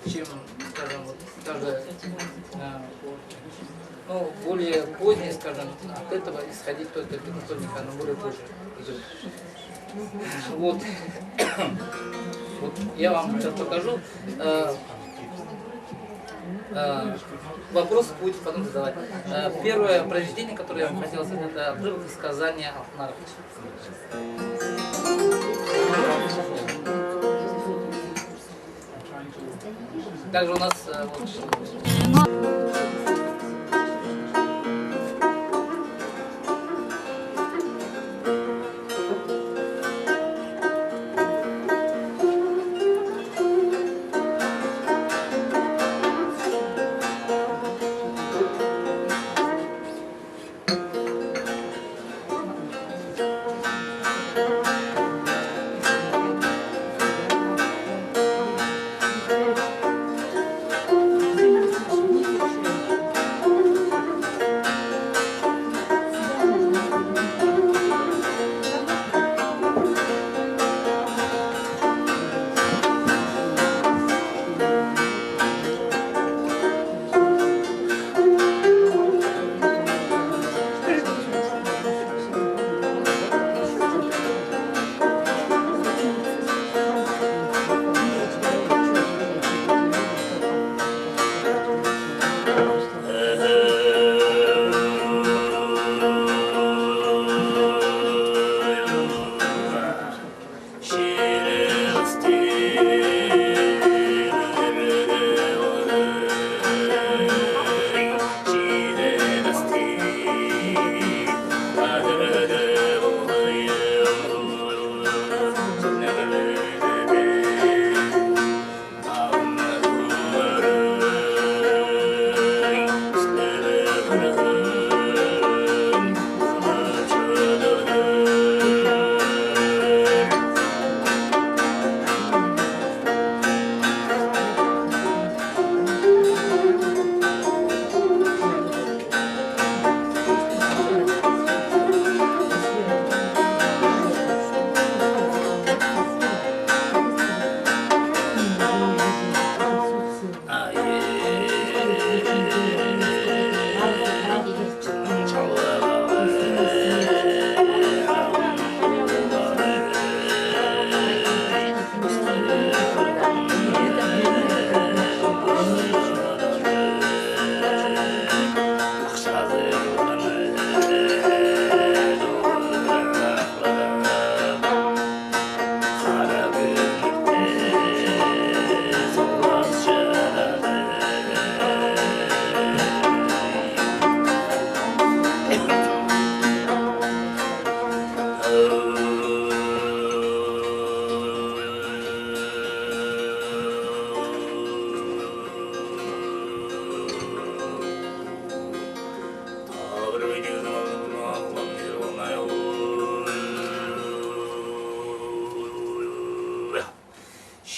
чем, скажем, вот, даже ну, более позднее, скажем, от этого исходить только пентатоника, но более позже идет. Вот. Вот я вам сейчас покажу. Вопрос будет потом задавать. Первое произведение, которое я вам хотел сказать, это отрывок из сказания Алтынаров. Также у нас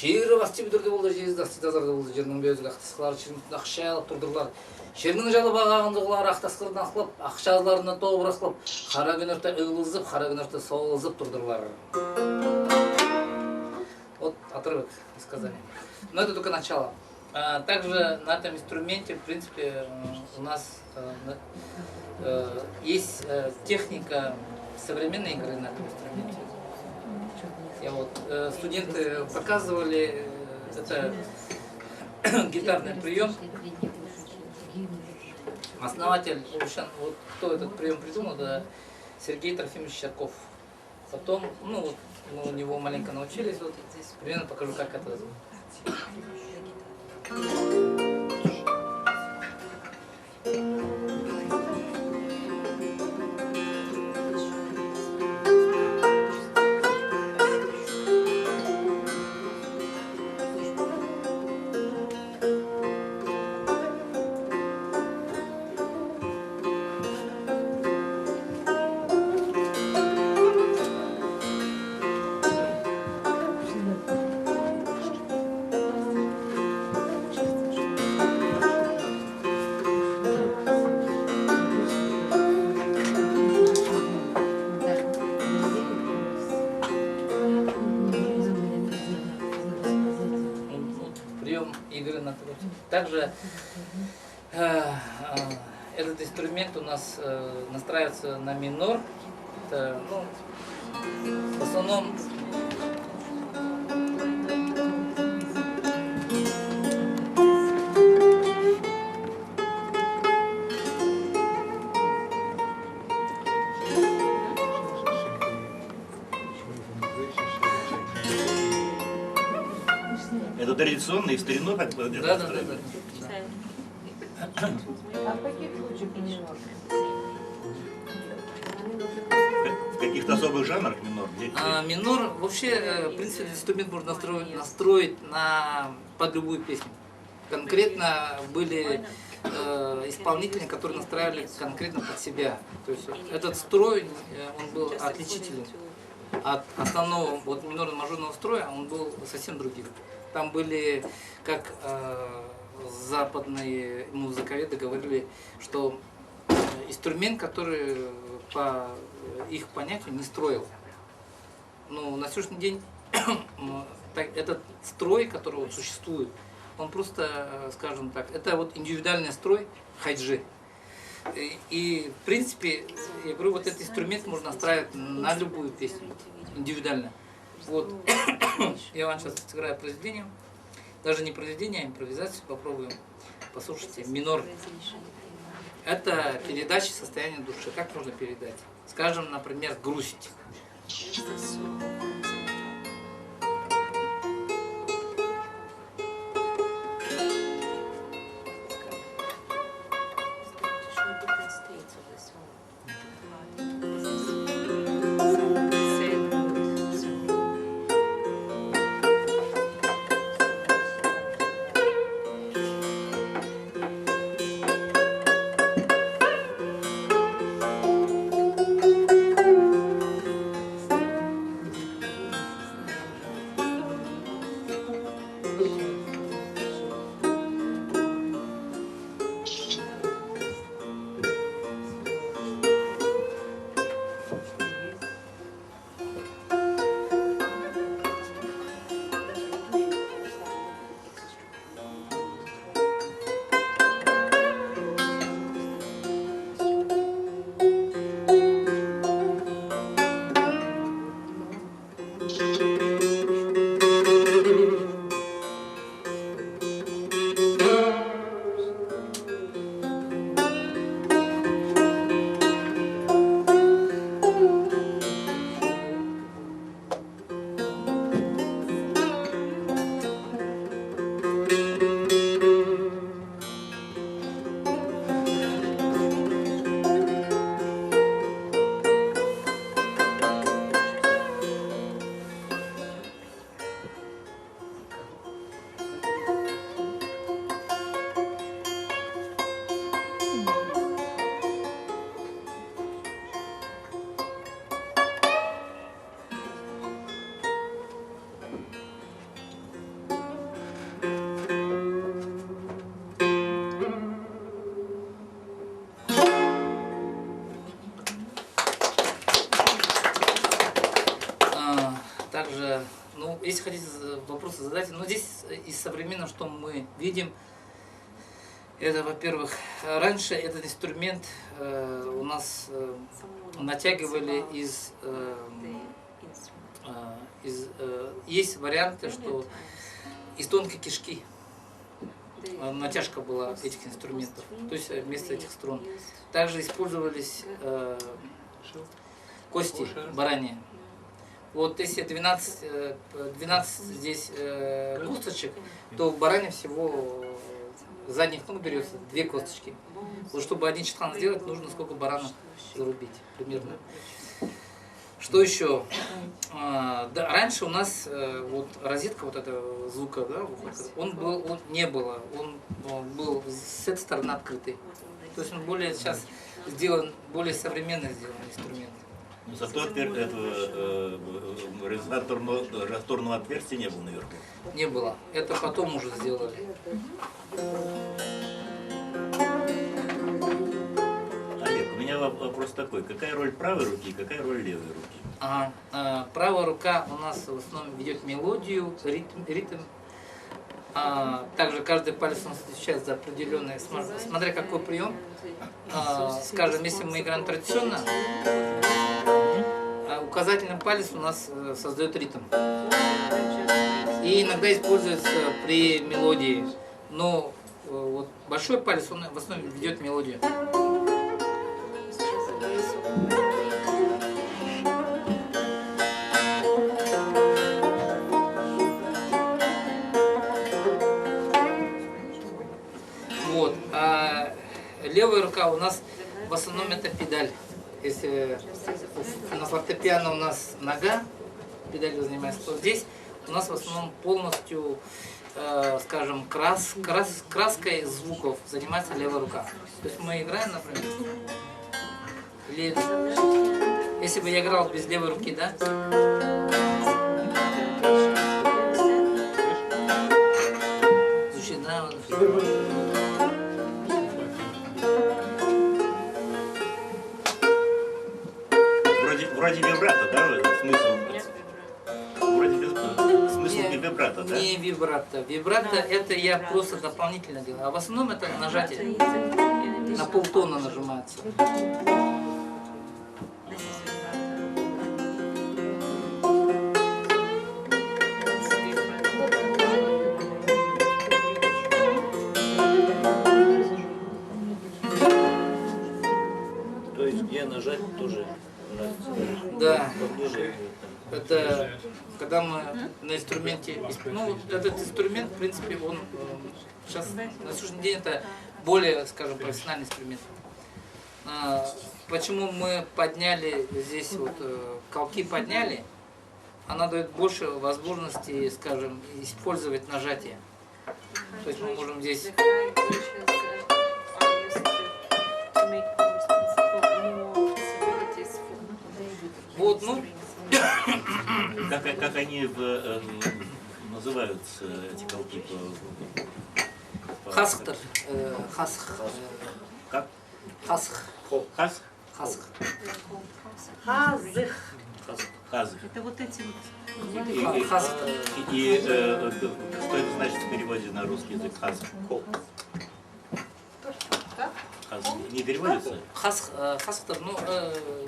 Şehir vasti büdürde boldu, жезді астидазарда болды, жерінің бөзігі ақтасқылары шырмытын ақша алып тұрдырлар. Жерінің жалы бағағындығылары ақтасқырдан ақылып, ақша азларынан тоғыр ақылып, қара күн ұрта ұғылызып, қара күн ұрта соғылызып тұрдырлар. Вот отрывок из сказания. Но это только начало. Также на этом инструменте, в принципе, у нас есть техника современной игры на этом инструменте. Я вот, студенты показывали, это гитарный прием. Основатель, вот кто этот прием придумал, это Сергей Трофимович Щерков. Потом, ну вот, мы у него маленько научились, вот здесь примерно покажу, как это звучит. прием игры на труте. Также этот инструмент у нас настраивается на минор. Это, ну, в основном это традиционно и в старину так было? да. А в каких случаях минор? В каких-то особых жанрах минор? Минор вообще, в принципе, этот инструмент можно настроить под любую песню. Конкретно были исполнители, которые настраивали конкретно под себя. То есть этот строй, он был отличителен от основного вот минорно-мажорного строя, он был совсем другим. Там были, как западные музыковеды говорили, что инструмент, который по их понятию не строил. Но на сегодняшний день этот строй, который вот существует, он просто, скажем так, это вот индивидуальный строй хайджи. И в принципе, я говорю, вот этот инструмент можно настраивать на любую песню, индивидуально. Вот, я вам сейчас сыграю произведение, даже не произведение, а импровизацию, попробуем. Послушайте, минор. Это передача состояния души. Как можно передать? Скажем, например, грусть. Также, ну, если хотите вопросы задать, но здесь из современного, что мы видим, это, во-первых, раньше этот инструмент у нас натягивали есть варианты, что из тонкой кишки натяжка была этих инструментов, то есть вместо этих струн. Также использовались кости бараньи. Вот если 12 здесь косточек, то в баране всего задних ног берется 2 косточки. Вот чтобы один читлан сделать, нужно сколько баранов зарубить примерно. Что еще? Да, раньше у нас вот розетка вот этого звука, да, не было, он был с этой стороны открытый. То есть он более сейчас сделан, более современно сделан инструмент. Зато резонаторного отверстия не было наверху. Не было. Это потом уже сделали. Олег, у меня вопрос такой. Какая роль правой руки и какая роль левой руки? Правая рука у нас в основном ведет мелодию, ритм. Также каждый палец у нас отвечает за определенные, смотря какой прием. Скажем, если мы играем традиционно, указательный палец у нас создает ритм. И иногда используется при мелодии. Но вот большой палец, он в основном ведет мелодию. Вот. А левая рука у нас в основном это педаль. Если на фортепиано у нас нога, педалью занимается, то здесь у нас в основном полностью, скажем, краской звуков занимается левая рука. То есть мы играем, например, или если бы я играл без левой руки, да? Звучит, да? Вроде вибрато, да? Смысл? Вроде смысл не вибрато, да? Не вибрато. Вибрато это я просто дополнительно делаю. А в основном это нажатие. На полтона нажимается. То есть где нажать тоже нравится? Да. Поближе. Это когда мы на инструменте, ну вот этот инструмент, в принципе, он сейчас на сегодняшний день это более, скажем, профессиональный инструмент. Почему мы подняли здесь вот колки подняли? Она дает больше возможностей, скажем, использовать нажатие. То есть мы можем здесь вот, ну. Как они называются, эти колки? Хасхтер. Хасх. Как? Хасх. Хас? Хасх. Хазых. Хазы. Это вот эти вот. Хасхтер. И что это значит в переводе на русский язык? Хаз. Хаз. Не переводится? Хасхтер, ну,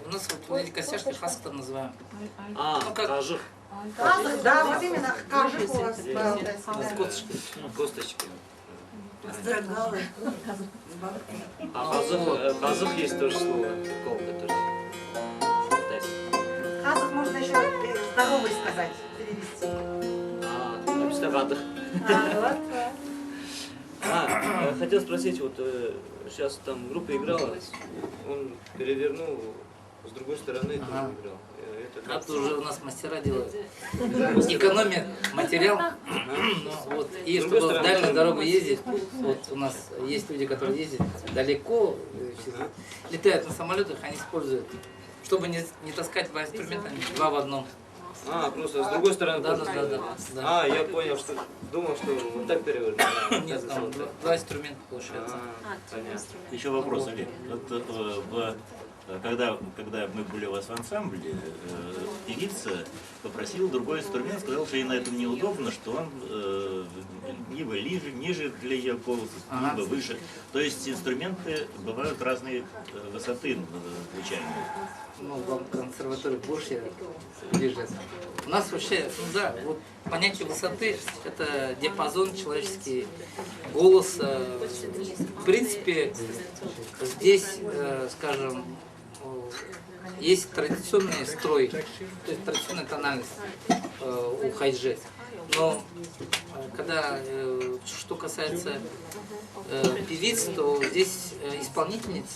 у нас вот эти костяшки хасхтер называем. А, Ну, как- кажух. Хазых, да, вот именно кажих у вас. Косточки. Косточки. Строгалы. А казух есть тоже слово. Колка тоже. Китайский. Хазых можно еще здоровый сказать, перевести. Обстагадых. Вот. Хотел спросить, вот сейчас там группа играла, он перевернул с другой стороны, тоже Ага. играл. Это уже у нас мастера делают. Экономят материал. Ну, вот. И С другой чтобы в стороны, дальнюю тоже- дорогу ездить, вот у нас есть люди, которые ездят далеко, летают на самолетах, они используют, чтобы не таскать два инструмента, они два в одном. Просто с другой стороны. Да, тоже. да, да, да. Я понял, что думал, что вот так перевернул. Нет, там два инструмента получается. Понятно. Еще вопрос, Олег. Вот, когда мы были у вас в ансамбле, певица попросила другой инструмент, сказала, что ей на этом неудобно, что он либо ниже для ее голоса, Ага. либо выше. То есть инструменты бывают разной высоты звучания. Ну, вам консерватория больше ближе. У нас вообще, ну да, вот понятие высоты – это диапазон человеческий голоса. В принципе, здесь, скажем, есть традиционный строй, то есть традиционная тональность у хайджи. Но когда что касается певиц, то здесь исполнительниц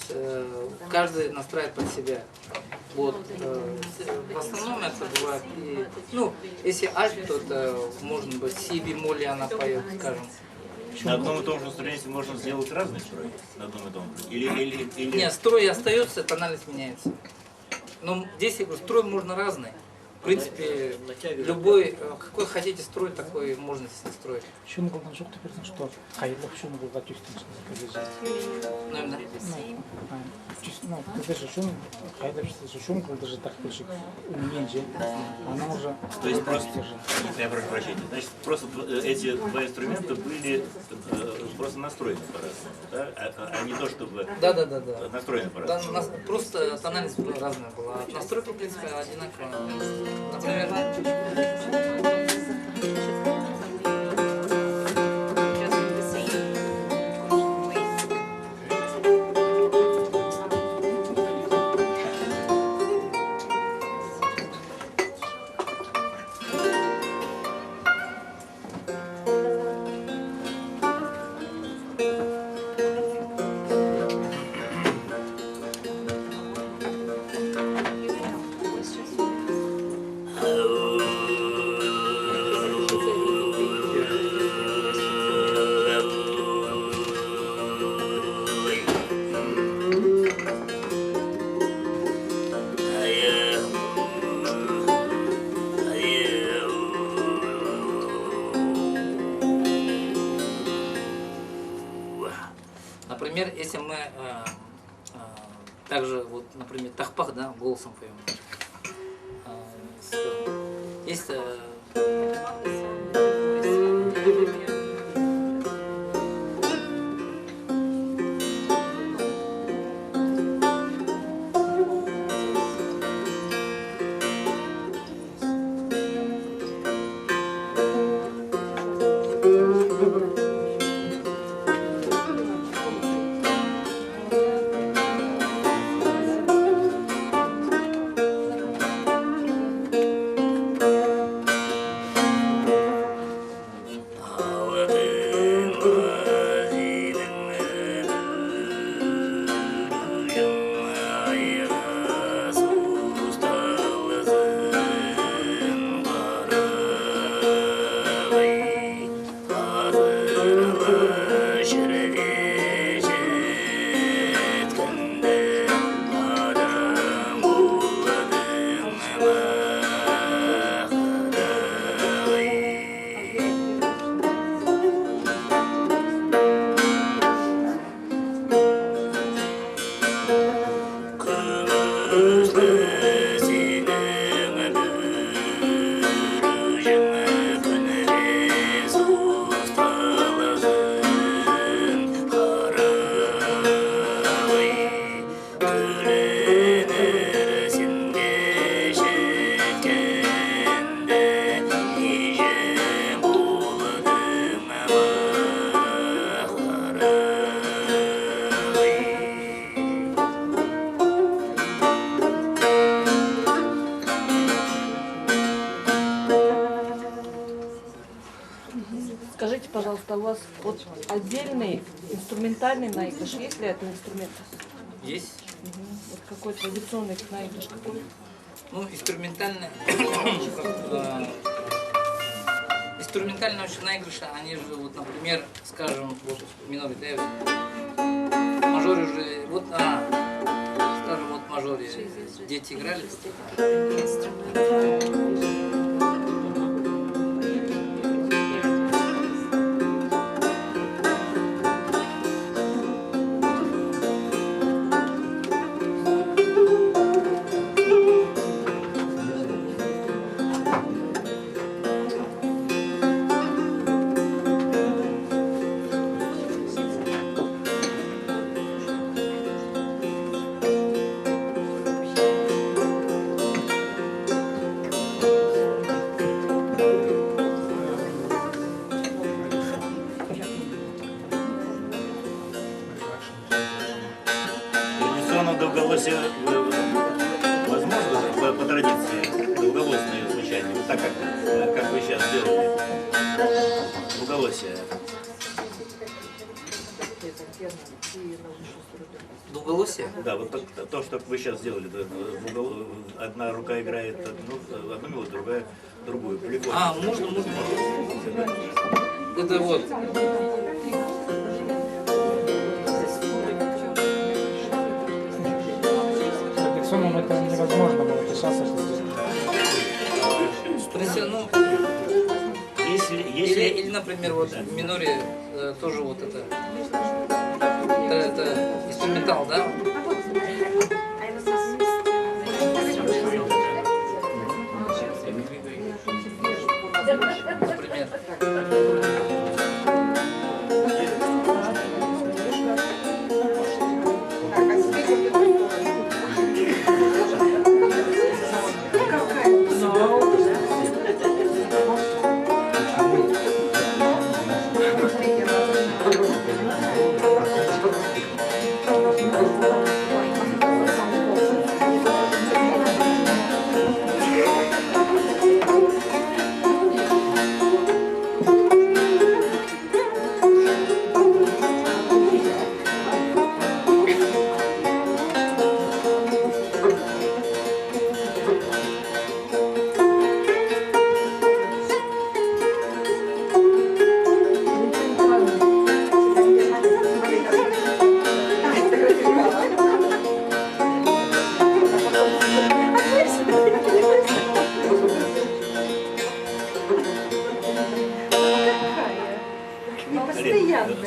каждый настраивает под себя. Вот. В основном это бывает и, ну, если альт, то это может быть си бемоль она поет, скажем. На одном и том же инструменте можно сделать разный строй? На одном и том же? Или... Нет, строй остается, тональность меняется. Но здесь я говорю, строй можно разный. принципе, натягивает. любой, какой хотите строить, такой можно здесь строить. Шунгылдан жоқ деп берсең, что қайырлық шунгылға түйістің Наверное. ну, ты же шун, қайдап же шунгылды же так пишет, уммен же, она уже... То есть просто, я прошу прощения, значит, просто эти два инструмента были просто настроены по-разному, да? А не то, чтобы Да. настроены Да, по-разному. просто тональность разная была. Настройка, в принципе, одинаковая. Например, например, если мы также, вот, например, тахпах, да, голосом поем. Есть Скажите, пожалуйста, у вас вот отдельный инструментальный наигрыш? Есть ли это инструмент? есть. Вот какой традиционный наигрыш какой? Ну, инструментальные, инструментальные очень наигрыши, они же, вот, например, скажем, вот миноре, да, мажоре уже, вот, скажем, вот мажоре дети играли. Традиционно долголосие возможно по традиции долголосное звучание, вот так как вы сейчас сделали. Долголосие. Двуголосие? Да, вот то, что вы сейчас сделали. Одна рука играет одну мелодию, другая другую. Полигон. Можно. Это вот. Традиционно это невозможно было, это сейчас это сделать. например, вот в миноре тоже вот это инструментал, да? Например.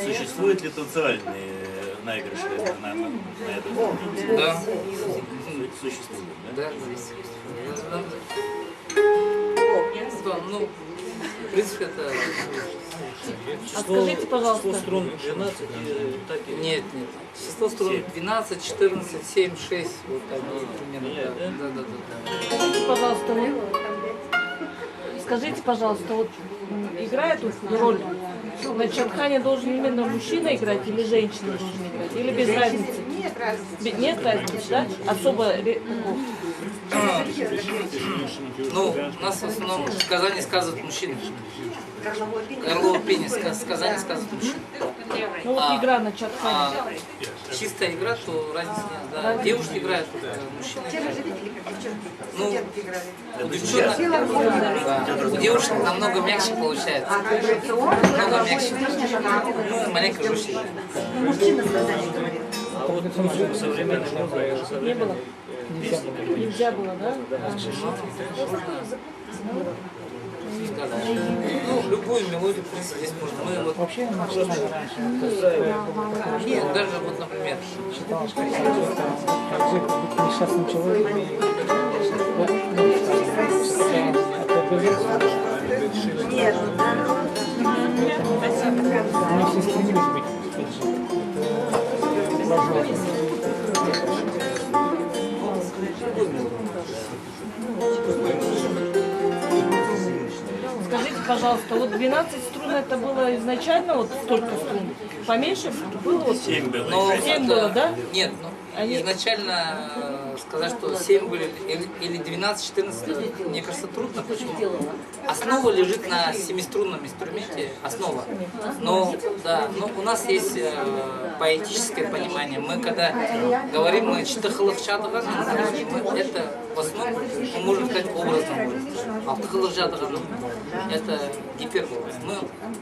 Существуют ли танцевальные наигрыши на этом? Да. Существуют, да? Да. Ну, в принципе, это... А скажите, пожалуйста. Число струн 12 и так и... Нет. Число струн 12, 14, 7, 6. Вот так вот примерно. Да. Скажите, пожалуйста, скажите, пожалуйста, вот играет роль, на чатхане должен именно мужчина играть или женщина должна играть? Или без разницы? Нет разницы. Нет разницы, да? Особо... Ну, у нас в основном в Казани сказывают мужчины. Горловое пение в Казани сказывают мужчины. Ну вот игра на чатхане. Чистая игра, то разницы нет. Да. Девушки играют, мужчины играют. Ну, у девчонок, да. У девушек намного мягче получается. Намного мягче. Ну, маленько жестче. Мужчина сказали, говорит. А вот в современной музыке Не было? Нельзя было, да? Ну, любую мелодию, в принципе, здесь можно. Мы вот Вообще, начинали раньше. нет, даже вот, например, Считалось, что таджик быть несчастным человеком. Вот, ну, скажем, это обязательство. Нет. Мы все стремились быть таджиком. Это ложь. Скажите, пожалуйста, вот 12 струн это было изначально вот столько струн? Поменьше было? Вот? 7 было. но 7 было, да? Нет, ну, изначально сказать, что 7 были или 12, 14, мне кажется, трудно. Почему? Основа лежит на семиструнном инструменте, основа. Но, да, но у нас есть поэтическое понимание. Мы когда говорим, мы чтахалых чадаган, это в основном мы можем сказать образно. А тахалых чадаган это гипербола. Мы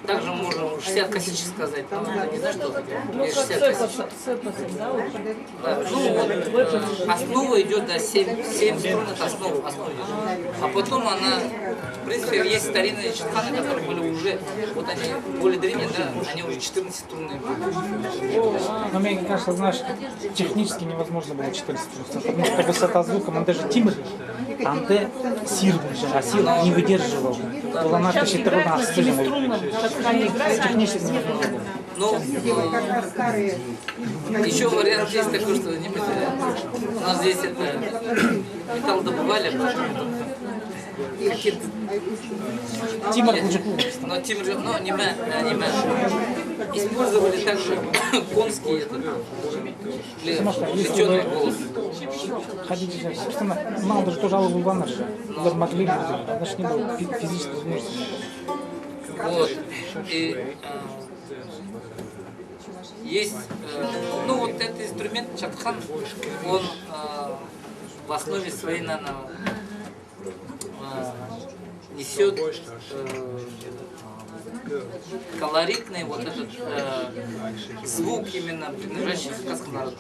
также можем 60 косичек сказать, но это не знаю, что такое. Ну, как 60 косичек. сэпасы, да? Вот. Да, ну вот основа идет, да, 7 струн, это основа идет. А потом она, в принципе, есть старинные чатханы, которые были уже, вот они более древние, да, они уже 14 струнные были. Но мне кажется, знаешь, технически невозможно было 14 струн, потому что высота звука, он даже тимр, анде сир, а сир не выдерживал. Было на Сейчас 14 играет на струном. семиструнном чатхане, играет. Технически невозможно. Ну, еще вариант есть такой, что не у нас здесь это металл добывали, Тимур Куджиков. но Тимур, ну, не мы, использовали также конский плетеный голос. Ходите, собственно, мало даже тоже аллы булбанар же. Вы могли бы, значит, не было физической возможности. Вот. И есть, ну вот этот инструмент чатхан, он в основе своей, наверное, несет колоритный вот этот звук, именно принадлежащий казахскому народу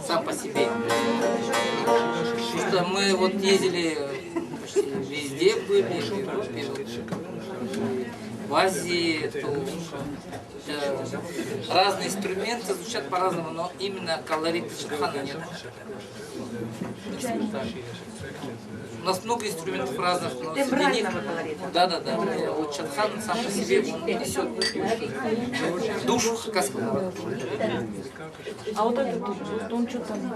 сам по себе. Потому что мы вот ездили почти везде, были в Европе, В Азии разные инструменты звучат по-разному, но именно колорита Чадхана нет. У нас много инструментов разных, но среди них... Тембрального колорита. Да. Вот Чадхан сам по себе он несет душу хакасского. А вот этот, вот он что там?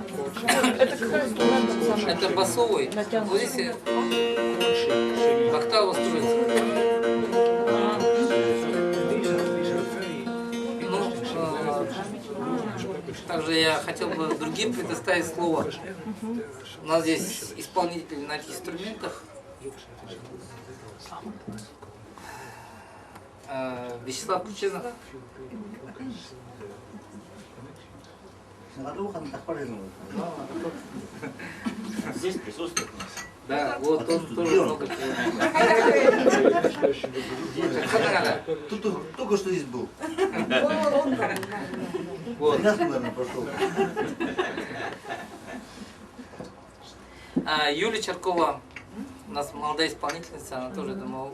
Это какой инструмент? Саша? Это басовый. Вот здесь октава строится. Также я хотел бы другим предоставить слово. У нас здесь исполнители на этих инструментах. Вячеслав Кучинов. Здесь присутствует у нас. Да, вот он тоже много чего. Только что здесь был. Вот. 13, наверное, пошел. Юлия Черкова, у нас молодая исполнительница, она тоже, думаю,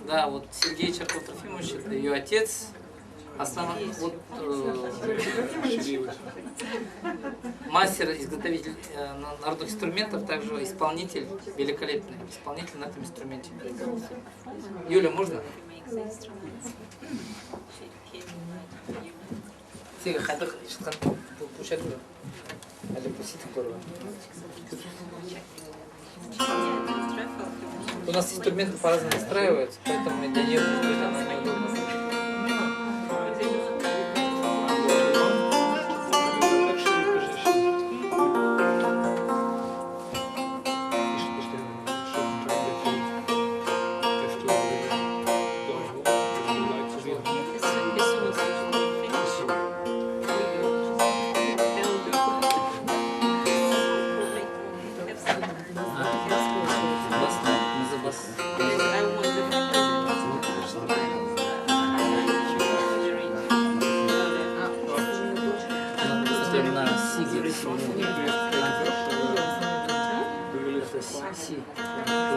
да, вот Сергей Черков Трофимович, это ее отец, вот, мастер, изготовитель народных инструментов, также исполнитель, великолепный исполнитель на этом инструменте. Юля, можно? Сига, хадыр, шыққан пушат мı? Hadi пустите второго. У нас инструменты по-разному настраиваются, поэтому для нее будет она неудобно.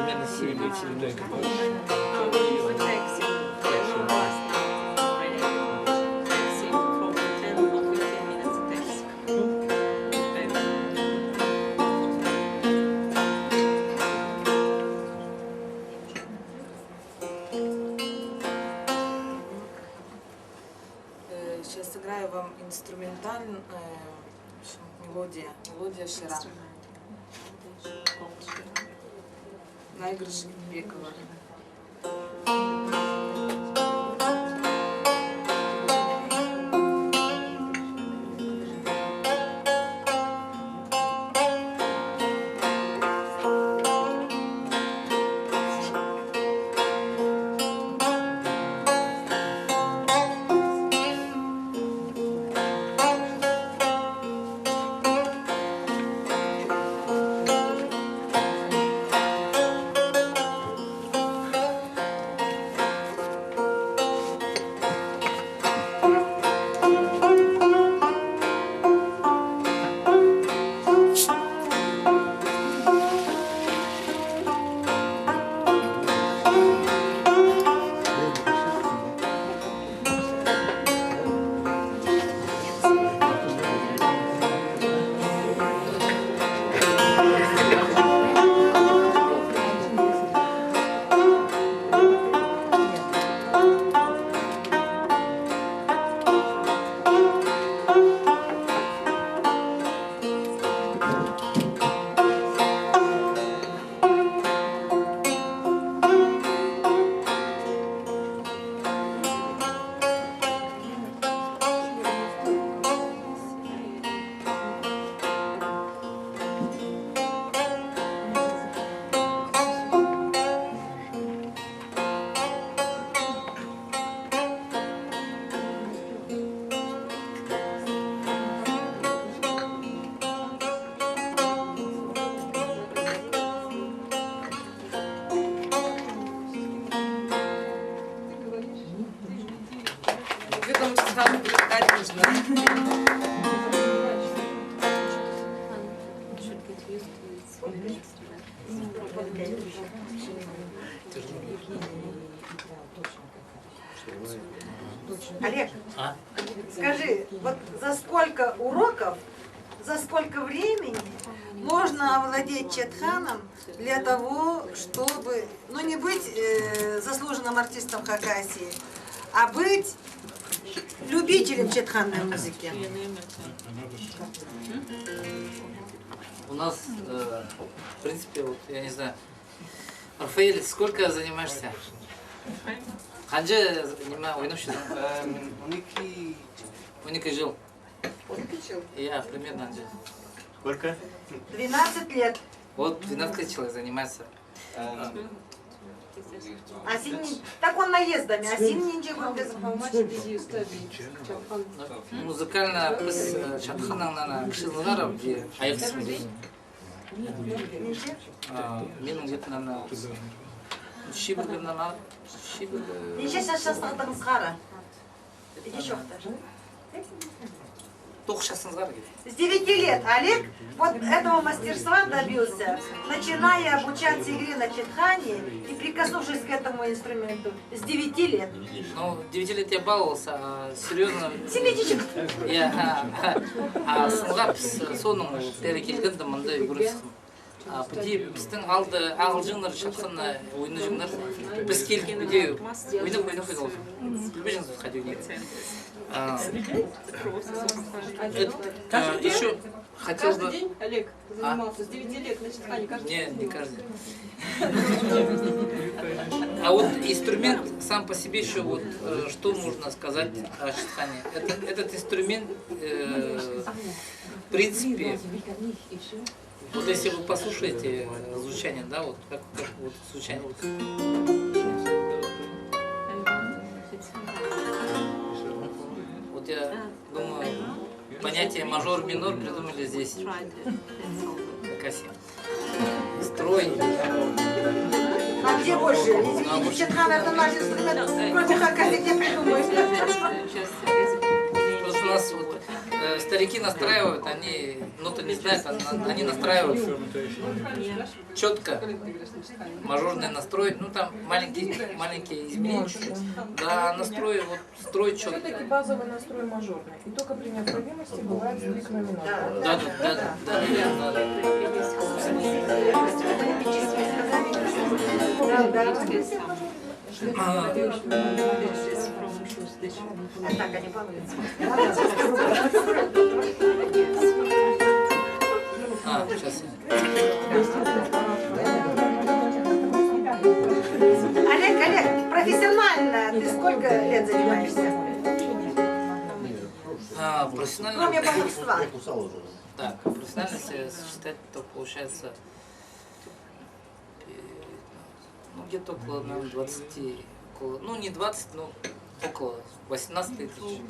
Примерно 7 лет, 7 лет. Сейчас сыграю вам инструментальную мелодия Шира. Наигрыш Бекова. Олег, А? скажи, вот за сколько уроков, за сколько времени можно овладеть четханом для того, чтобы, ну, не быть заслуженным артистом Хакасии, а быть любителем четханной музыки? У нас, в принципе, вот, я не знаю, Рафаэль, сколько занимаешься? Ханже занимаюсь, ойнавший. 12 жил. Я примерно Ханже. Сколько? 12 лет. Вот 12 лет человек занимается. Так он наездами, а синнинче Музыкально біз Чатханнан кішілігар де аяқсыз. Менің где-то, наверное, шибіргімнан Неше шашастығыңыз қара? Еще даже. 9 жасыңызға келді. С 9 лет Олег вот этого мастерства добился, начиная обучаться игре на четхане и прикоснувшись к этому инструменту с 9 лет. Ну, 9 лет я баловался, а серьезно... Семидичек. Сынға біз соның бері келгенде мындай көресің. Бұде біздің алды ағылжыңдар, шатқанна ойыны жыңдар, біз келген бұде ойнап қойдық. Білбежіңіз қайда ойнайды. Еще хотел бы... Каждый день, Олег, ты занимался с 9 лет на четхане каждый день? Нет, не каждый день. А вот инструмент сам по себе еще, вот, что можно сказать о четхане? Этот инструмент, в принципе, вот если вы послушаете звучание, да, вот как вот звучание. Вот я думаю, понятие мажор-минор придумали здесь. Хакасия. Строй. А где больше? Извините, четхан это наш инструмент, кроме Хакасии, где придумаешь? Потому что у нас вот, старики настраивают, они ноты не знают, они настраивают четко мажорный настрой, ну там маленькие изменения чуть-чуть. Да, настрой, вот строй четко. Все-таки базовый настрой мажорный. И только при необходимости бывает сдвиг на минор. Да. Так они плаваются. Сейчас. Олег, профессионально ты сколько лет занимаешься? Профессионально. Кроме баловства. Так, профессионально если считать, то получается ну, где-то около, наверное, 20, около, ну не 20, но около 18 тысяч.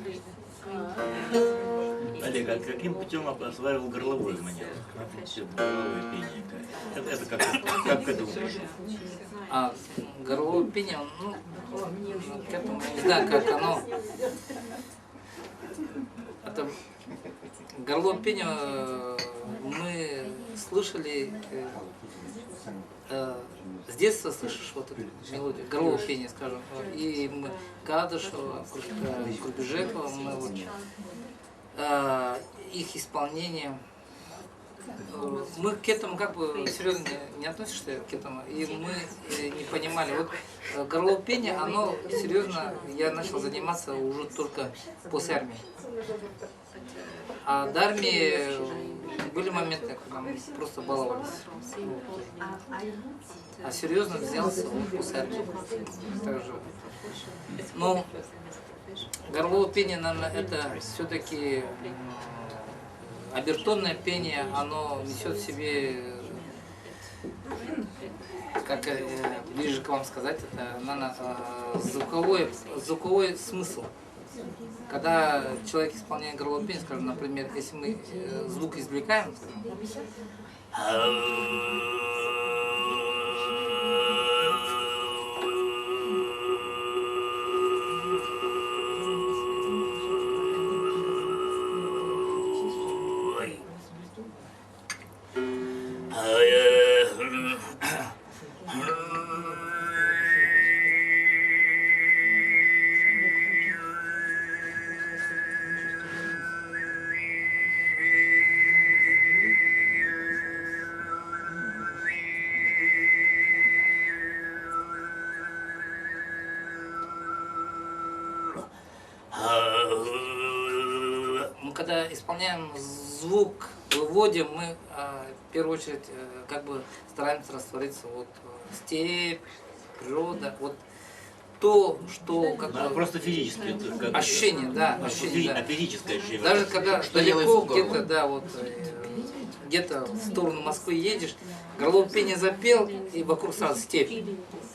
Олег, а каким путем осваивал горловую манеру? Горловое пение. Это как к этому пришло? Горловое пение, ну, к этому, я не знаю, как оно. Это горловое пение мы слышали, с детства слышишь вот эту мелодию, горловое пение, скажем. И мы Кадышева, Курбюжекова, мы вот, их исполнение. Мы к этому как бы серьезно не относишься к этому, и мы не понимали. Вот горловое пение, оно серьезно, я начал заниматься уже только после армии. А до армии были моменты, когда мы просто баловались. А серьезно взялся после армии. Также. Но горловое пение, наверное, это все-таки обертонное пение, оно несет в себе, как ближе к вам сказать, это, наверное, звуковой смысл. Когда человек исполняет горловое пение, скажем, например, если мы звук извлекаем, Мы когда исполняем звук, выводим, мы в первую очередь как бы стараемся раствориться. Вот степь, природа, вот то, что как бы Просто физически. ощущение, да, ощущение, да. Физическое ощущение. Даже когда Что делает далеко где-то, да, вот где-то в сторону Москвы едешь, горловое пение запел, и вокруг сразу степь.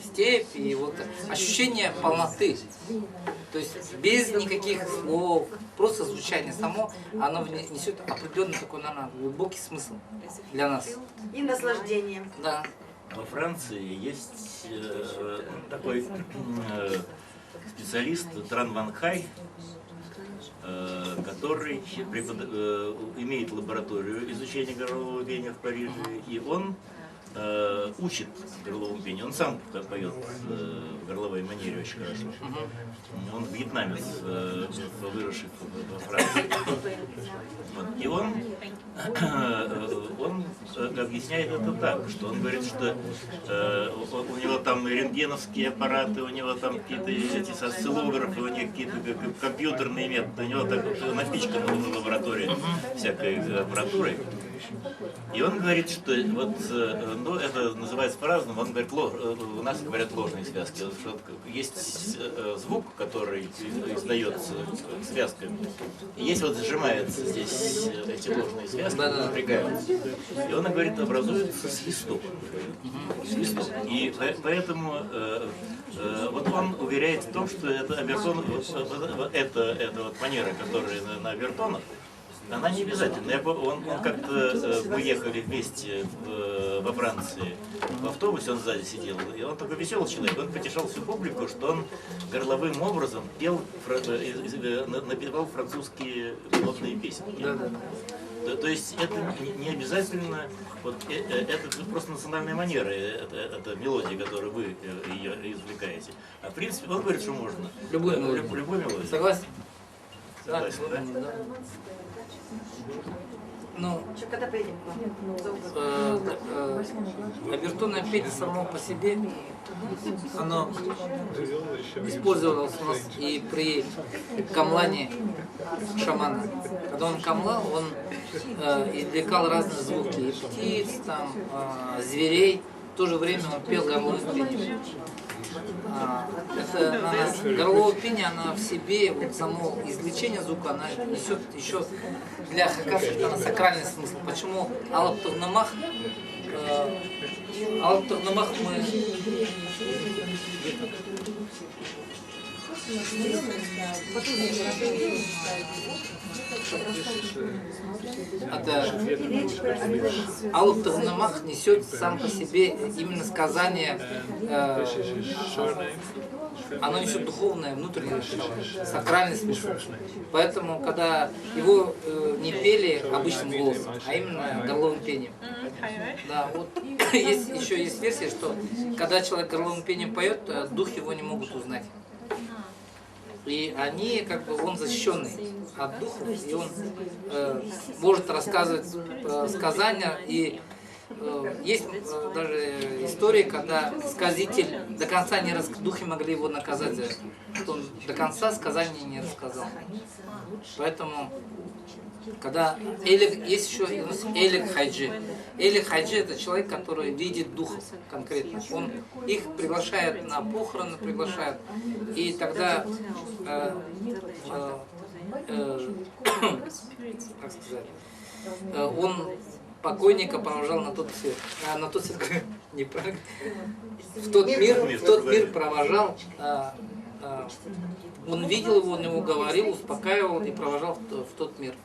Степь, и вот ощущение полноты. То есть без никаких слов, просто звучание само, оно несет определенный такой, наверное, глубокий смысл для нас. И наслаждение. Да. Во Франции есть такой специалист Тран Ван Хай, который имеет лабораторию изучения горлового пения в Париже, и он учит горловому пению. Он сам поет в горловой манере очень хорошо. Он вьетнамец, выросший во Франции. Вот. И он объясняет это так, что он говорит, что у него там рентгеновские аппараты, у него там какие-то эти осциллографы, у него какие-то компьютерные методы, у него так вот напичкана в лаборатории всякой аппаратурой. И он говорит, что вот, ну, это называется по-разному, он говорит, у нас говорят ложные связки. Что есть звук, который издается связками, и есть вот сжимается здесь эти ложные связки, напрягаются. И он говорит, образуется свисток. И поэтому вот он уверяет в том, что это обертон, это вот манера, которая на обертонах, она не обязательно. Он как-то мы ехали вместе во Франции в автобусе, он сзади сидел, и он такой веселый человек, он потешал всю публику, что он горловым образом напевал французские модные песни. То есть это не обязательно, вот, это просто национальная манера, это мелодия, которую вы ее извлекаете. А в принципе он говорит, что можно. Любую мелодию. Согласен? Согласен, да? Ну, Когда поедем? обертонное пение само по себе, оно использовалось у нас и при камлане шамана. Когда он камлал, он извлекал разные звуки, и птиц, там, зверей. В то же время он пел горловым пением. Это горловое пение, она в себе, вот само извлечение звука, она несет еще для хакасов сакральный смысл. Почему Алап Турнамах мы Алап Турнамах несет сам по себе именно сказание, оно несет духовное, внутреннее, сакральный смысл. Поэтому, когда его не пели обычным голосом, а именно горловым пением. Да, вот еще есть версия, что когда человек горловым пением поет, дух его не могут узнать. И они, как бы, он защищенный от духов, и он может рассказывать сказания. И есть даже истории, когда сказитель до конца не духи могли его наказать за это. Он до конца сказания не рассказал. Поэтому, когда есть еще Элик Хайджи. Элик Хайджи — это человек, который видит духов конкретно. Он их приглашает на похороны, приглашает. И тогда как сказать, он покойника провожал на тот свет. На тот свет, неправильно. В тот мир провожал. Он видел его, он ему говорил, успокаивал и провожал в тот мир.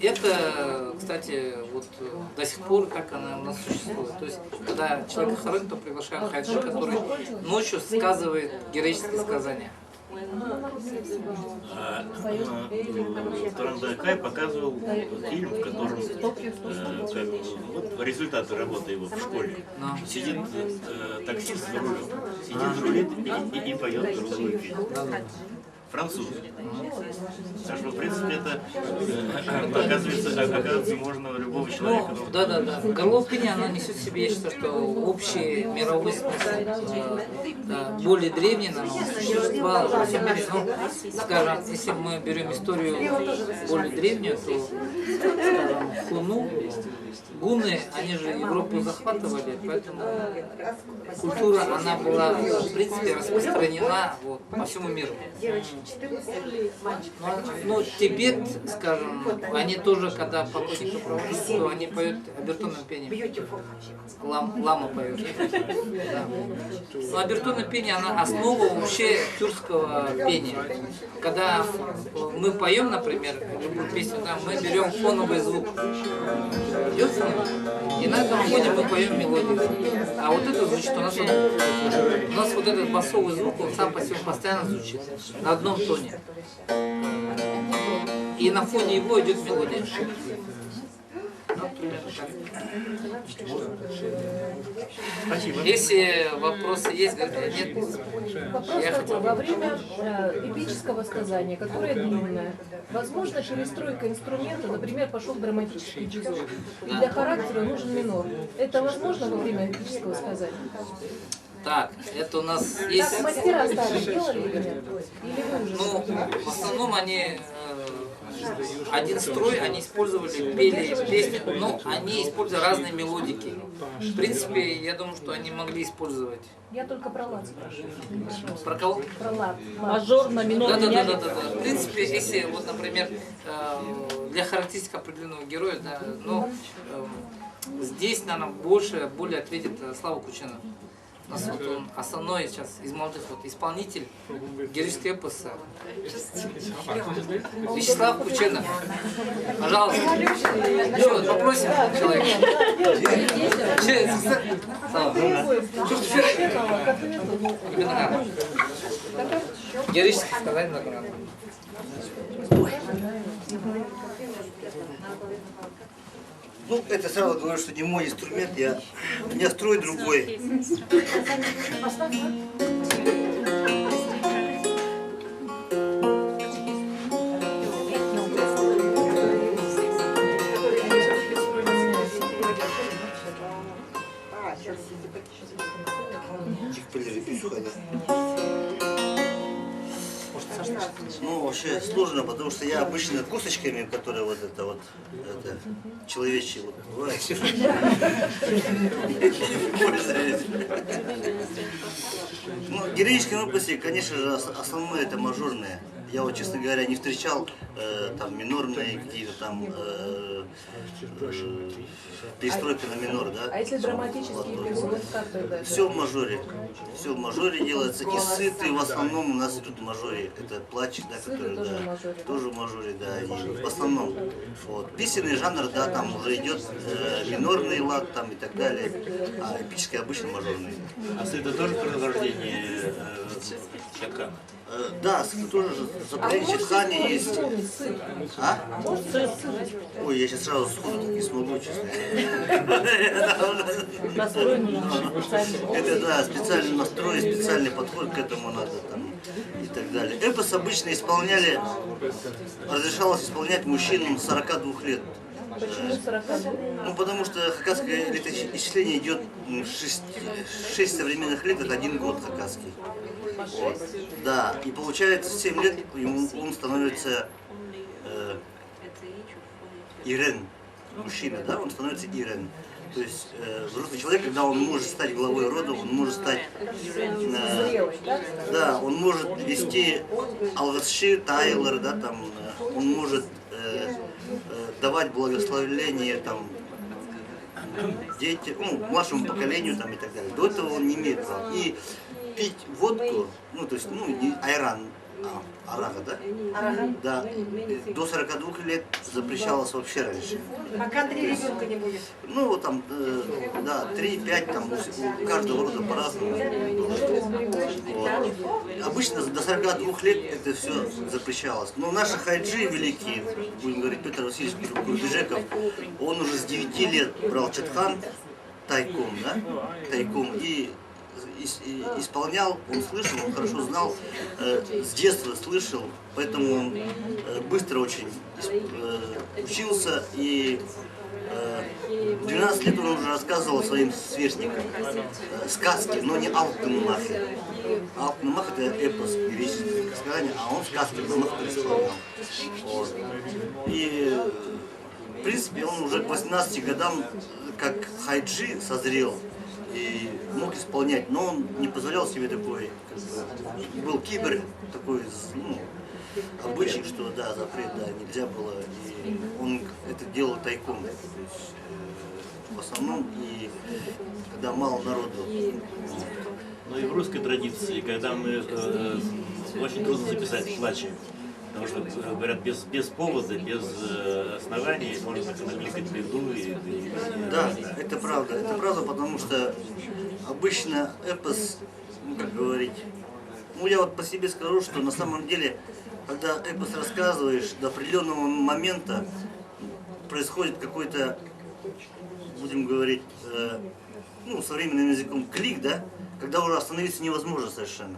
Это, кстати, вот до сих пор так она у нас существует. То есть, когда человека хоронят, то приглашают хайджи, который ночью сказывает героические сказания. Тран Ван Хай показывал фильм, в котором вот результаты работы его в школе. Сидит таксист за рулем, сидит, рулит и поет горловое пение. француз. Так что, в принципе, это оказывается, можно любого человека. Ну, да. Горловое пение, она несет в себе, я считаю, что общий мировой смысл. Да, более древний, оно существовало во всем мире. Ну, скажем, если мы берем историю более древнюю, то, скажем, Хуну, гунны, они же Европу захватывали, поэтому культура, она была, в принципе, распространена вот, по всему миру. Ну, Тибет, скажем, они тоже, когда покойника проводят, то они поют обертонным пением. Лама поет. Да. Но обертонное пение, она основа вообще тюркского пения. Когда мы поем, например, любую песню, да, мы берем фоновый звук. Идет с ним, и на этом фоне мы поем мелодию. А вот это звучит у нас вот этот басовый звук, он сам по себе постоянно звучит на одном тоне. И на фоне его идет мелодия. Спасибо. Если вопросы есть, нет, я хотел. Во время эпического сказания, которое длинное, возможно перестройка инструмента, например, пошел драматический эпизод, и для характера нужен минор. Это возможно во время эпического сказания? Так, это у нас есть... Так мастера старые делали или нет? Или вы уже? Ну, в основном они один строй, они использовали, пели песни, но они использовали разные мелодики. В принципе, я думаю, что они могли использовать. Я только про лад спрашиваю. Про кого? Про лад. Мажорно, минорно. Да. В принципе, если вот, например, для характеристики определенного героя, да, но здесь, наверное, более ответит Слава Кучинов. У нас вот он основной сейчас из молодых вот исполнитель героического эпоса. Вячеслав Кучинов. Пожалуйста. Что, попросим человека. Именно героическое сказание на Коране. Ну, это сразу говорю, что не мой инструмент, у меня строй другой. Ну, вообще сложно, потому что я обычно косточками, которые вот это человечьи, вот, бывает. Ну, в героическом эпосе, конечно же, основное это мажорные. Я вот, честно говоря, не встречал там минорные какие-то там перестройки на минор, да? А если драматический эпизод, как тогда? Все в мажоре. Все в мажоре делается. И сыты в основном у нас идут в мажоре. Это плач, да, который тоже, да, в мажоре, тоже в мажоре, да. И в основном. Вот. Песенный жанр, да, там уже идет минорный лад там и так далее. А эпический обычно мажорный. А это тоже продолжение Чадхана? Да, тоже заправление Чадхани есть. А? Ой, я сейчас сразу сходу не смогу, честно. Это да, специальный настрой, специальный подход к этому надо там и так далее. Эпос обычно исполняли, разрешалось исполнять мужчинам 42 лет. Почему 42? Ну, потому что хакасское летоисчисление идет 6 современных лет, это 1 год хакасский. Вот. Да, и получается 7 лет он становится Ирен, мужчина, да, он становится Ирен. То есть взрослый человек, когда он может стать главой рода, он может стать, да, он может вести алгасши, тайлер, да, там, он может давать благословление там детям, ну, младшему поколению там и так далее. До этого он не имеет права. И пить водку, ну, то есть, ну, не айран, арага, да? Арага. Да. До 42 лет запрещалось вообще раньше. Пока 3 ребенка не будет. Ну, вот там, да, 3-5, там, у каждого рода по-разному. Вот. Обычно до 42 лет это все запрещалось. Но наши хайджи великие, будем говорить, Петр Васильевич Курбежеков, он уже с 9 лет брал Чадхан тайком, да, тайком, и исполнял, он слышал, он хорошо знал, с детства слышал, поэтому он быстро очень учился, и в 12 лет он уже рассказывал своим сверстникам сказки, но не Алтынмахи. Алтынмах — это эпос, лирическое сказание, а он сказки Гамахтар исполнял. Вот. И в принципе он уже к 18 годам как хайджи созрел и мог исполнять, но он не позволял себе такой, был кибер, такой, ну, обычай, что да, запрет, да, нельзя было, и он это делал тайком, то есть, в основном, и когда мало народу. Ну и в русской традиции, когда мы очень трудно записать плачи, потому что говорят без повода, без оснований можно накликать беду. Да, это правда, потому что обычно эпос, ну как говорить, ну я вот по себе скажу, что на самом деле, когда эпос рассказываешь, до определенного момента происходит какой-то, будем говорить, ну, современным языком, клик, да, когда уже остановиться невозможно совершенно.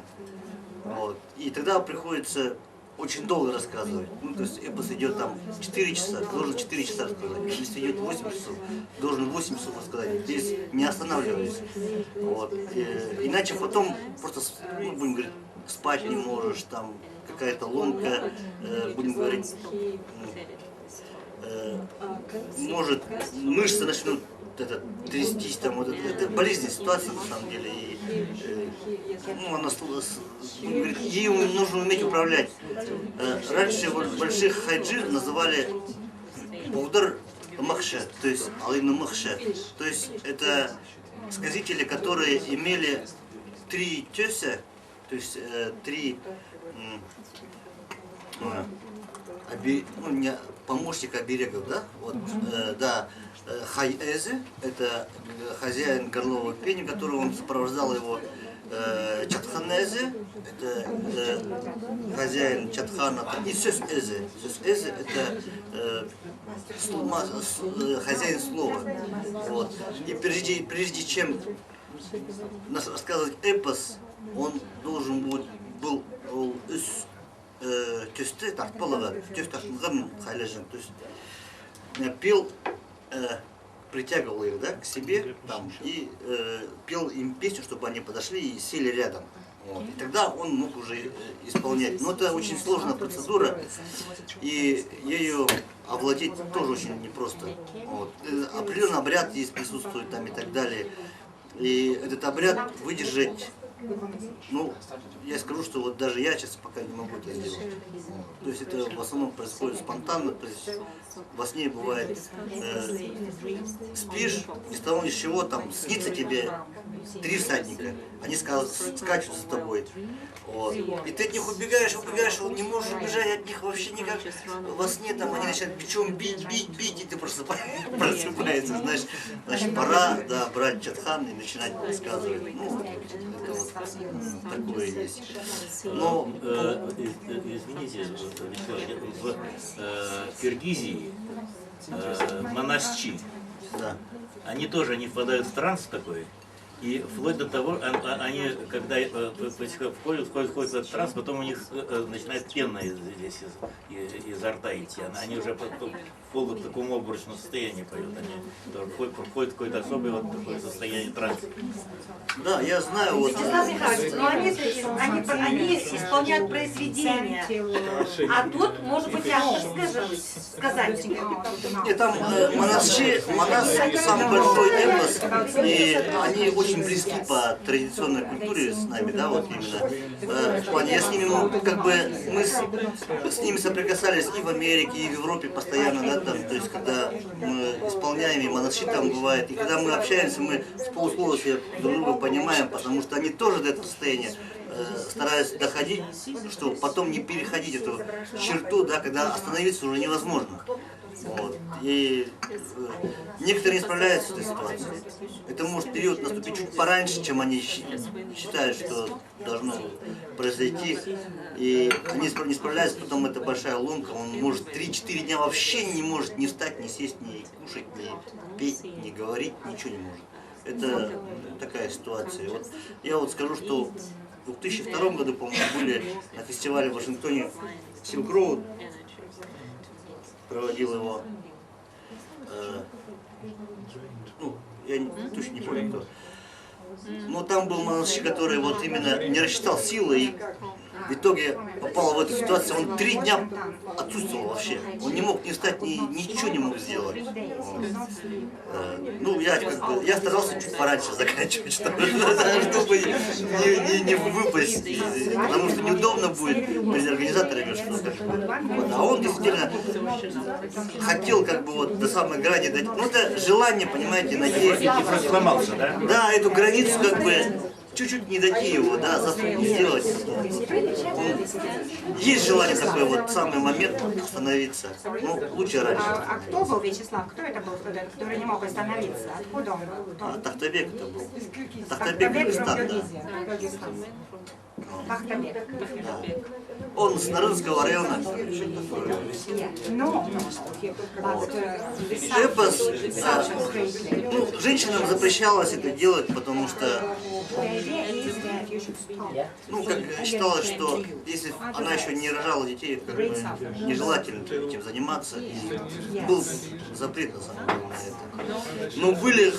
Вот. И тогда приходится очень долго рассказывать. Ну, то есть эпос идет там 4 часа, должен 4 часа рассказать. Если идет 8 часов, должен 8 часов рассказать. Здесь не останавливаясь. Вот. Иначе потом просто, ну, будем говорить, спать не можешь, там какая-то ломка, будем говорить, может, мышцы начнут трястись, там, вот это болезненная ситуация на самом деле. И, ну, она, говорит, ею нужно уметь управлять. Раньше вот больших хайджи называли Будар Махше, то есть Алина Махше. То есть это сказители, которые имели 3 тёся, то есть 3 помощника оберегов, да? Вот, да. Хай-Эзе, это хозяин горлового пения, который он сопровождал его. Чатхан-Эзе, это хозяин Чатхана. И Сөз-Эзе. Сөз-Эзе это хозяин слова. Вот. И прежде чем рассказывать эпос, он должен был тесты тартпалага, то есть пел, притягивал их, да, к себе там, и пел им песню, чтобы они подошли и сели рядом. Вот. И тогда он мог уже исполнять. Но это очень сложная процедура, и ею овладеть тоже очень непросто. Вот. Определенный обряд есть, присутствует там и так далее. И этот обряд выдержать, ну, я скажу, что вот даже я сейчас пока не могу это сделать. То есть это в основном происходит спонтанно, то есть во сне бывает, спишь, ни с того ни с чего, там снится тебе 3 всадника, они скачут за тобой. Вот. И ты от них убегаешь, не можешь убежать от них вообще никак. Во сне там они начинают бичом бить, и ты просыпаешься, знаешь, значит, пора, да, брать Чатхан и начинать рассказывать. Ну, это вот такое есть. Но, извините, в Киргизии монасчи, да. они тоже не впадают в транс такой. И вплоть до того, они, когда входят в этот транс, потом у них начинает пена здесь изо рта идти. Они уже входят в таком обморочном состоянии поют. Они входят в какое-то особое вот такое состояние транса. Да, я знаю, вот. Вячеслав Михайлович, но они исполняют произведения, а тут, может быть, автор, сказать. Нет, там монас самый большой эпос, и они очень близки по традиционной культуре с нами, да, вот именно. В плане, я с ними, ну, как бы, мы с ними соприкасались и в Америке, и в Европе постоянно, да, там, то есть, когда мы исполняем, и монаши там бывает, и когда мы общаемся, мы с полуслова себе друг друга понимаем, потому что они тоже до этого состояния стараются доходить, что потом не переходить эту черту, да, когда остановиться уже невозможно. Вот. И некоторые не справляются с этой ситуацией. Это может период наступить чуть пораньше, чем они считают, что должно произойти. И они не справляются, потом это большая ломка. Он может 3-4 дня вообще не может ни встать, ни сесть, ни кушать, ни петь, ни говорить, ничего не может. это такая ситуация. Вот я вот скажу, что в 2002 году, по-моему, были на фестивале в Вашингтоне Silk Road, проводил его, ну, я точно не помню кто. Но там был монашек, который вот именно не рассчитал силы и в итоге попал в эту ситуацию. Он 3 дня отсутствовал вообще. Он не мог не встать, ничего не мог сделать. Ну, я старался чуть пораньше заканчивать, чтобы не выпасть, потому что неудобно будет перед организаторами что-то. Вот. А он действительно хотел как бы вот до самой грани дать. Ну, это желание, понимаете, найти. Просто сломался, да? Да, эту границу как бы чуть-чуть не дойти его, да, сделать. Есть желание такой вот самый момент остановиться. Ну, лучше раньше. А кто был, Вячеслав? Кто это был, который не мог остановиться? Откуда он был? Тахтабек это был. Тахтабек Дагестан, да. Тахтабек. Да. Он с Нарынского района. Ну, эпос, ну, женщинам запрещалось это делать, потому что, ну, как считалось, что если она еще не рожала детей, как бы нежелательно этим заниматься. И был запрет на самом деле на это. Но были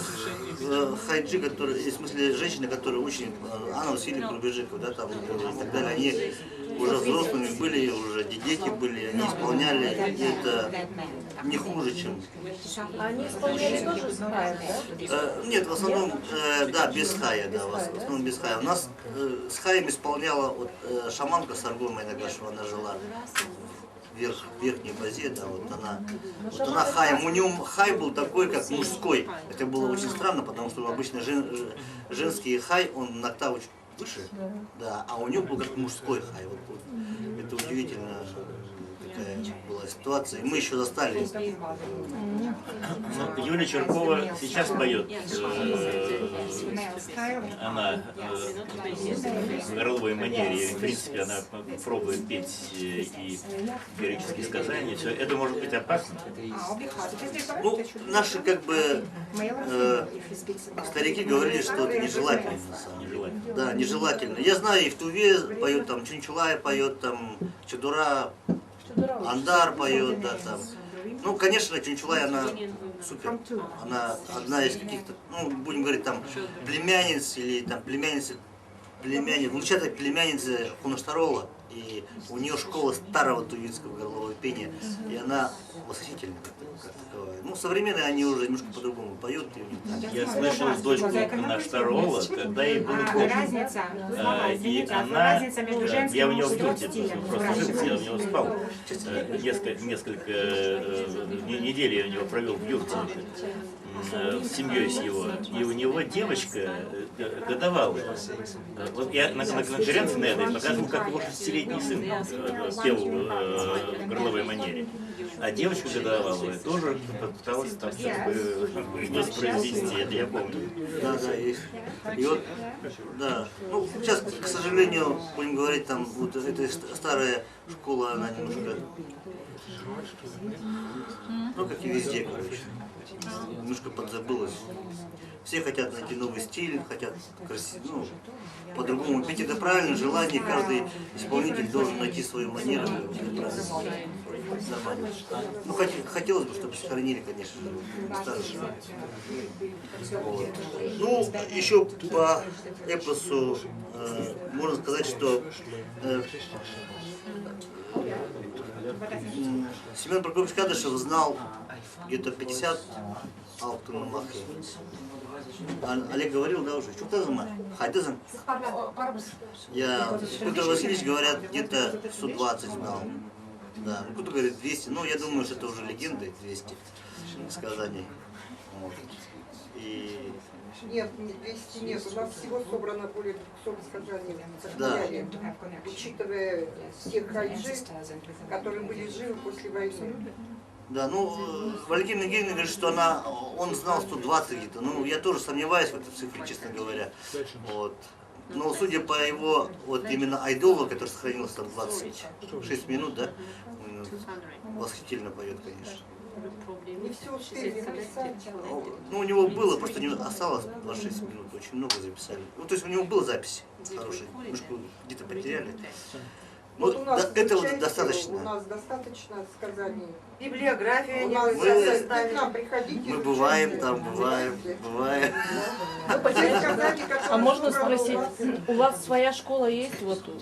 хайджи, которые, в смысле женщины, которые очень, Анна Васильевна Рубежикова, да, там и так далее, они уже взрослыми были, уже дети были, они исполняли, и это не хуже, чем... Они исполняли тоже с хаем, да? Нет, в основном, да, без хая, да, в основном без хая. У нас с хаем исполняла вот, шаманка Саргома Инагашева, она жила в верхней базе, да, вот она хаем. У нее хай был такой, как мужской. Это было очень странно, потому что обычно женский хай, он на октаву выше, да, а у него был как мужской хай. Вот, это удивительно такая была ситуация. И мы еще застали. Ну, Юлия Черкова сейчас поет. Она в горловой манере. В принципе, она пробует петь и героические сказания. Все это может быть опасно. Ну, наши как бы старики говорили, что это нежелательно на самом деле. Да, нежелательно. Я знаю, и в Туве поет, там Чунчулай поет, там Чудура, Андар поет, да, там. Ну, конечно, Чунчулай, она супер. Она одна из каких-то, ну, будем говорить, там, племянниц или там племянницы, внучатая племянница Хунаштарола. И у нее школа старого тувинского горлового пения, и она восхитительна как таковая. Ну, современные они уже немножко по-другому поют. Я слышал дочку Наштарола, когда ей было год. И она, я у него в юрте просто жил, я у него спал. Несколько недель я у него провел в юрте с семьей с его. И у него девочка годовалая. Вот я на конференции на этой показывал, как его 6-летний сын пел в горловой манере. А девочка годовалая тоже пыталась там воспроизвести, это я помню. Да, да, есть. И вот, да. Ну, сейчас, к сожалению, будем говорить, там, вот эта старая школа, она немножко, ну, как и везде, короче, немножко подзабылась. Все хотят найти новый стиль, хотят красиво, ну, по-другому петь. Это правильно, желание, каждый исполнитель должен найти свою манеру. Нормально. Ну, хотелось бы, чтобы сохранили, конечно, старше. Вот. Ну, еще по эпосу можно сказать, что Семен Прокопьевич Кадышев знал где-то 50 Алтын Махи. Олег говорил, да, уже? Чуктазан, Хайдазан? Я, Петр Васильевич, говорят, где-то 120 знал. Да, кто-то говорит 200, но я думаю, что это уже легенды, 200 сказаний. Вот. И... Нет, 200 нет, у нас всего собрано более 200 сказаний. Да. Учитывая тех хайджи, которые были живы после войны. Да, ну, Валентина Евгеньевна говорит, что он знал 120 где-то. Ну, я тоже сомневаюсь в этой цифре, честно говоря. Вот. Но судя по его, вот именно айдолу, который сохранился там 26 минут, да, восхитительно поет, конечно. Не все успели написать. Ну, у него было, просто не осталось 26 минут, очень много записали. Ну, то есть у него была запись хорошая, немножко где-то потеряли. Ну, Вот у нас этого изучайте, достаточно. У нас достаточно сказаний. Библиография У не нас вы к составили. нам приходите. Мы изучайте. бываем там, бываем. Те сказания, которые А можно собраны у спросить, вас. у вас своя школа есть, вот у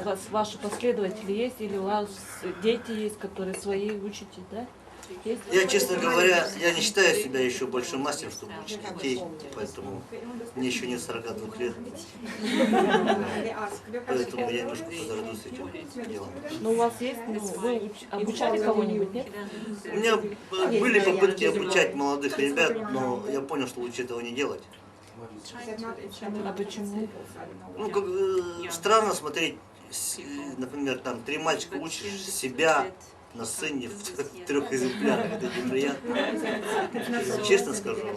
вас ваши последователи есть, или у вас дети есть, которые свои учите, да? Есть? Я, честно говоря, я не считаю себя еще большим мастером, чтобы учить детей, поэтому мне еще нет 42 лет. Поэтому я немножко подожду с этим делом. Но у вас есть, вы обучали кого-нибудь, нет? У меня были попытки обучать молодых ребят, но я понял, что лучше этого не делать. А почему? Ну, как, странно смотреть, например, там 3 мальчика учат себя на сцене в 3 экземплярах. Это неприятно. Честно скажу вам.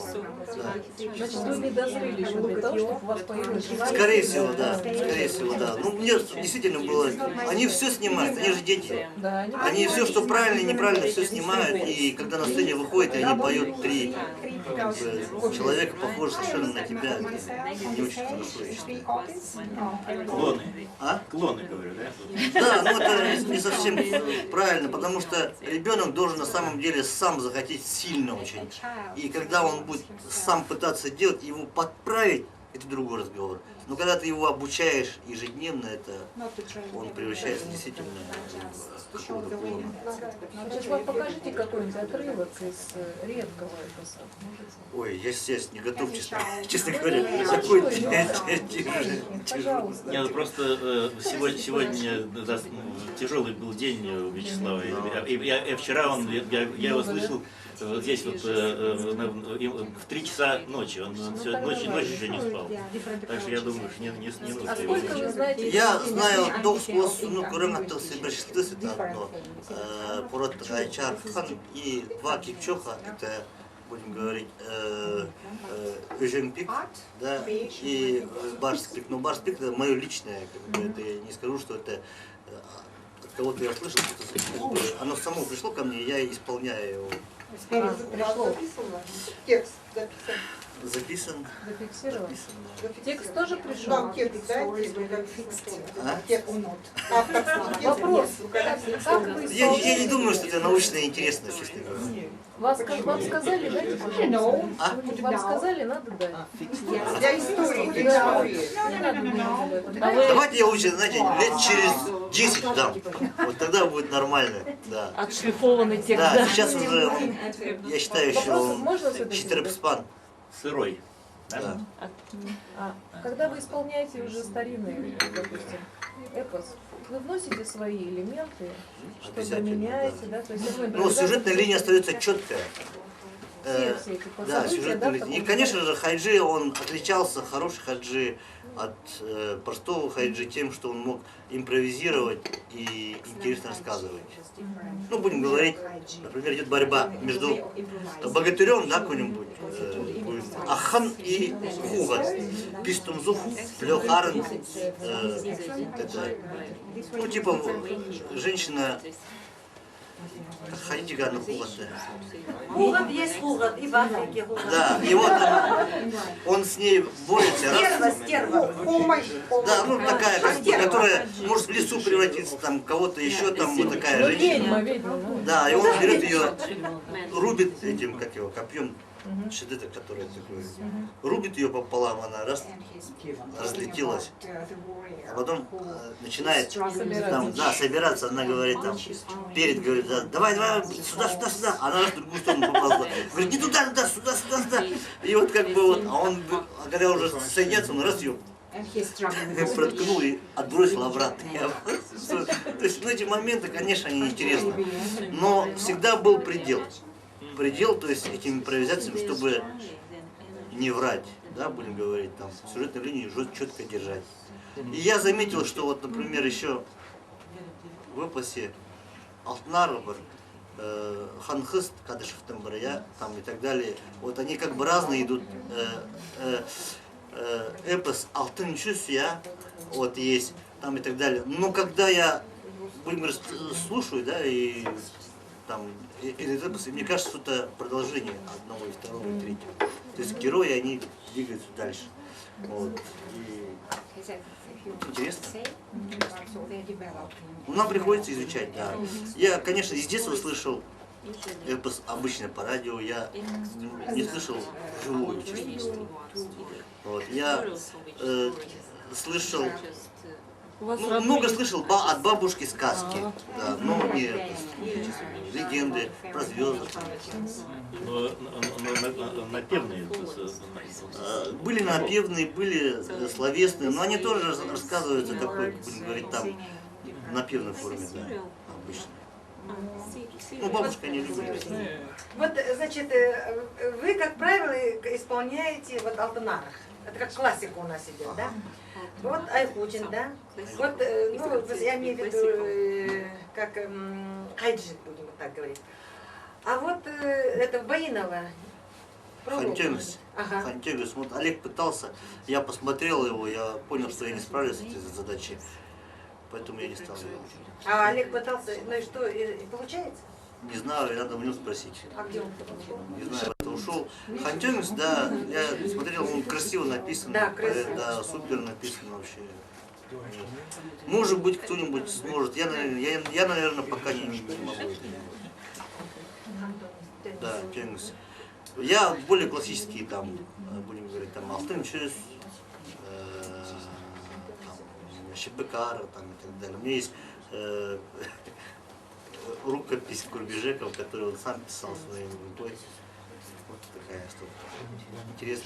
Да. Значит, вы не дозрели еще для того, чтобы у вас появилось желание. Скорее всего, да. Скорее всего, да. Ну, мне действительно было... Они все снимают, они же дети. Да, Они все, что правильно и неправильно, все снимают. И когда на сцене выходят, и они поют 3 как бы, человека, похожих совершенно на тебя. Это не очень хорошо, я считаю. Клоны. А? Клоны, говорю, да? Да, но это не совсем правильно, потому что ребенок должен на самом деле сам захотеть сильно очень. И когда он будет сам пытаться делать, его подправить, это другой разговор. Но когда ты его обучаешь ежедневно, это он превращается действительно в какого-то клона. Сейчас вам покажите какой-нибудь отрывок из редкого эпоса. Ой, я сейчас не готов, честно говоря, такой Пожалуйста. Нет, просто сегодня да, тяжелый был день у Вячеслава. И вчера я его слышал вот здесь вот в 3 часа ночи. Он ночью еще не спал. Так что я думаю, что не нужно А его сколько вы знаете? Я знаю Докскос, ну, Курыматыл Сибирштыс, это одно, Пурат Айчар Хан и 2 Кипчоха, это, будем говорить, Ежемпик, да, и Барспик. Но Барспик это мое личное, как бы, это я не скажу, что это от кого-то я слышал, что оно само пришло ко мне, я исполняю его. Записано. Текст записан. Записан. Зафиксирован? Да. Текст тоже пришел? Нам текст дайте, вы А? текст. Авторский Вопрос. текст. Как вы Я не думаю, что это научно и интересно, честно говоря. Вам сказали, дайте, пожалуйста. А? Вам сказали, надо дать. Для истории, для истории. Не надо думать об этом. А вы Давайте я лучше, знаете, лет через 10 дам. Вот тогда будет нормально. Да. отшлифованный текст, Да, да? сейчас уже он, я считаю, еще Вопросов он можно с этой четырехспан. сырой. Да. А когда вы исполняете уже старинный, допустим, эпос, вы вносите свои элементы, что-то Обязательно, меняете, да. да? То есть одно Но импровизация сюжетная линия остается четкая. все эти Да, события, сюжетная да, в линия. И, таком конечно же, Хайджи, он отличался, хороший Хайджи, от простого Хайджи тем, что он мог импровизировать и интересно рассказывать. Ну, будем говорить, например, идет борьба между богатырем, да, какой-нибудь, Ахан и Хугат. Пистумзух, Лехарен, это, ну, типа, женщина, Хадига на Хугата. Хугат есть хугат, и в Африке хугат. Да, и вот он с ней борется. Стерва. Да, ну такая, как бы, которая может в лесу превратиться, там кого-то еще, там вот такая женщина. ведьма, Да, и он берет ее, рубит этим, как его, копьем, шедета, который такой, рубит ее пополам, она раз, разлетелась. А потом начинает там, да, собираться, она говорит, там, перед говорит, да, давай, сюда, сюда, сюда. Она в другую сторону попала. Говорит, не туда, туда, сюда, сюда, сюда. И вот как бы вот, а он, когда уже соединяется, он раз ее проткнул и отбросил обратно. То есть, ну, эти моменты, конечно, они интересны. Но всегда был предел. Предел, то есть этим импровизациям, чтобы не врать, да, будем говорить, там, сюжетную линию четко держать. И я заметил, что вот, например, еще в эпосе Алтнарбар, Ханхыст, Кадышевтан Барая, там и так далее, вот они как бы разные идут. Эпос Алтын Чусья, вот есть, там и так далее. Но когда я, будем говорить, слушаю, да, и там, или эпос, и мне кажется, что это продолжение одного и второго и третьего. То есть герои, они двигаются дальше. Вот. И интересно. Ну, нам приходится изучать, да. Я, конечно, из детства слышал эпос обычно по радио, я не слышал вживую, честно. Вот. Я слышал, ну, много слышал от бабушки сказки, да, но не легенды про звезды. Напевные. Были напевные, были словесные, но они тоже рассказываются такой, будем говорить, там, напевной форме, да, обычно. Ну, бабушка не любит. Вот, значит, вы, как правило, исполняете вот алтынарах. Это как классика у нас идет, да? Вот Айхудин, да? Вот, ну, я имею в виду, как хайджи, будем вот так говорить. А вот это Баинова. Хантегас. Ага. Хантегас. Вот Олег пытался, я посмотрел его, я понял, что я не справлюсь с этой задачей, поэтому я не стал его. А Олег пытался, ну и что, и получается? Не знаю, надо у него спросить. А где он получил? Не знаю, это ушел. Хантегас, да, я смотрел, он красиво написан. Да, красиво. Да, супер написан вообще. Может быть, кто-нибудь сможет. Я, наверное, пока не могу. Да, Хантегас. Я более классические, там, будем говорить, там, Алтын Чөз, Шипекара, там, и так далее. У меня есть рукопись Курбежекова, которую он сам писал своей рукой. Вот такая штука. Интересно.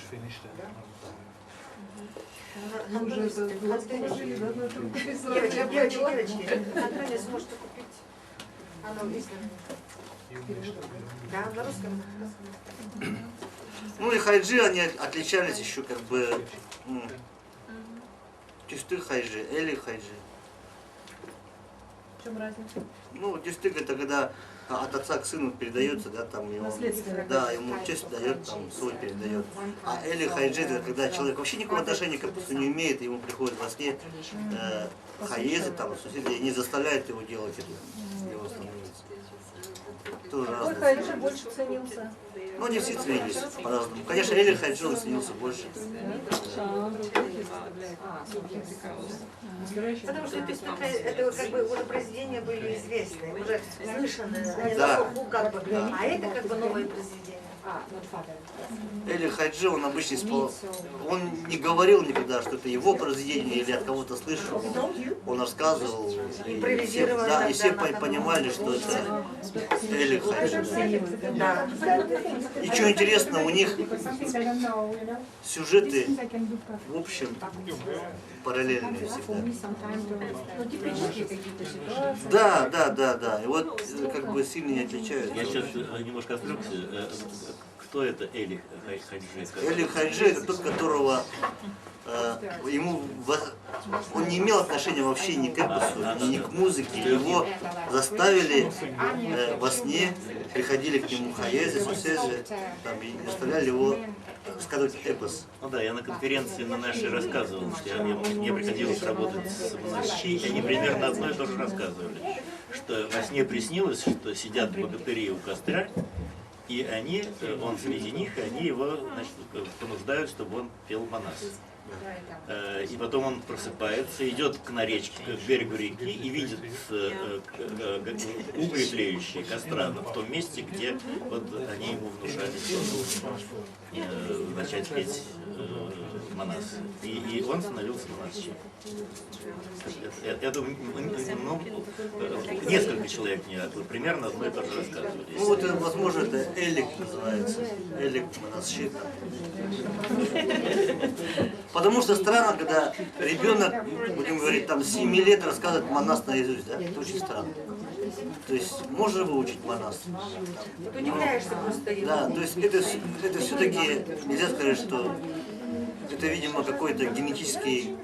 Девочки, Антония сможет купить. Оно написано. Да, на русском. Ну и хайджи, они отличались еще как бы тюстык хайджи, эли хайджи. В чем разница? Ну, тюстык это когда от отца к сыну передается, да, там ему, да, ему тесть дает, там свой передает. А эли хайджи это когда человек вообще никакого отношения к эпосу не имеет, ему приходит во сне хаезы, там, соседи, и не заставляют его делать это, его становится. Тоже Какой разное. хайджи больше ценился? Ну, не все ценились по-разному. Конечно, Эли хайджи он ценился больше. Потому что это как бы уже произведения были известные, уже слышанные, они Да. на слуху как бы, а это как бы новые произведения. Эли хайджи он обычно исполнял. Он не говорил никогда, что это его произведение или от кого-то слышал. Он рассказывал. И все, да, и все понимали, что это Эли хайджи. Да. И что интересно, у них сюжеты, в общем, параллельные всегда. Ну, типические какие-то ситуации. Да. И вот как бы сильно не отличаются. Я сейчас немножко отвлекся. Кто это Эли Хайджи? Эли хайджи это тот, которого он не имел отношения вообще ни к эпосу, ни к музыке. Его заставили во сне, приходили к нему хаезы, сусезы, там, и заставляли его сказать эпос. Ну да, я на конференции на нашей рассказывал, что мне приходилось работать с монахи, и они примерно одно и то же рассказывали. Что во сне приснилось, что сидят богатыри у костра, и он среди них, и они его, значит, понуждают, чтобы он пел манас. И потом он просыпается, идет к речке, к берегу реки и видит угли тлеющие, костра в том месте, где вот они ему внушали, что начать петь манас. И он становился монасчиком. Я думаю, несколько человек мне примерно одно и то же рассказывали. Ну вот, возможно, это Элик называется. Элик монасчик. Потому что странно, когда ребенок, будем говорить, там 7 лет рассказывает манас наизусть, да? Это очень странно. То есть можно выучить манас. Ты удивляешься просто. Да, то есть это все-таки нельзя сказать, что это, видимо, какой-то генетический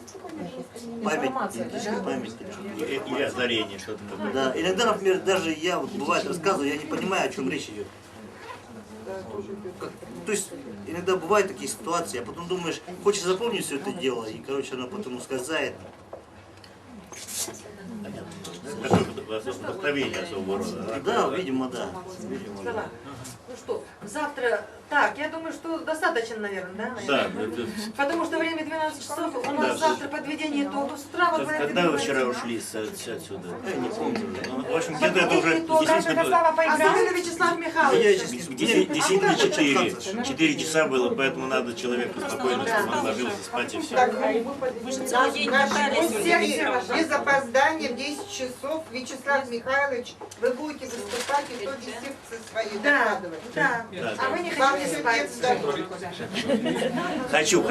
память. И озарение, что-то такое. Да, иногда, например, даже я, вот, бывает, рассказываю, я не понимаю, о чем речь идет. То есть иногда бывают такие ситуации, а потом думаешь, хочешь запомнить все это дело, и, короче, оно потом ускользает. вдохновение особого рода. Да, видимо, да. Видимо, да. Ну что, завтра... Так, я думаю, что достаточно, наверное, да? Да. Потому что время 12 часов, у нас Да. завтра подведение итогов. С утра вот в этой Когда вы думаете, вчера ушли отсюда? Я не помню. Ну, в общем, где-то это уже действительно... Особенно Вячеслав Михайлович. Действительно 4 часа было, поэтому надо человеку спокойно, чтобы он ложился спать и все. Без опоздания в 10 часов, Вячеслав Михайлович, вы будете выступать и то секции свои докладывать. Да. Да. А вы не хотите спать? Хочу.